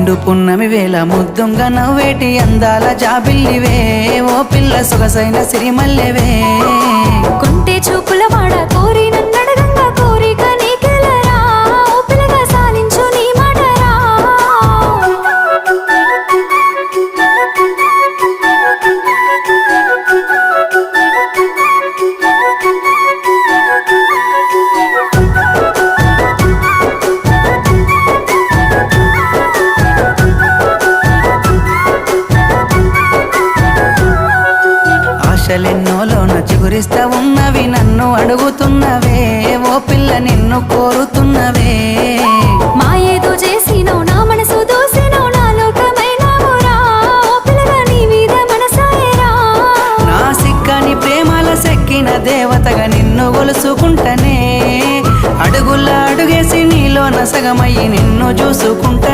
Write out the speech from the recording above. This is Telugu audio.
నిండు పున్నమి వేళ ముద్దుంగా నవ్వేటి అందాల జాబిల్లివే ఓ పిల్ల సొగసైన సిరిమల్లెవే కొంటే చూపుల వాడ కోరి నన్నడగంగా కోరిక నీకెలరా ఓ పిల్లగా సాలించు నీ మాటరా ఆశలెన్నోలోన చిగురిస్తా ఉన్నవి నన్ను అడుగుతున్నవే ఓ పిల్ల నిన్ను కోరుతున్నవే మా ఏదో చేసినవు నా మనసు దోసినవు నా లోకమైనవురా ఓ పిల్లగా నీ మీద మనసాయరా నా సిక్కని ప్రేమల సెక్కిన దేవతగా నిన్ను గొలుసుకుంటనే అడుగుల అడుగేసి నీలోన సగమయ్యి నిన్ను చూసుకుంటనే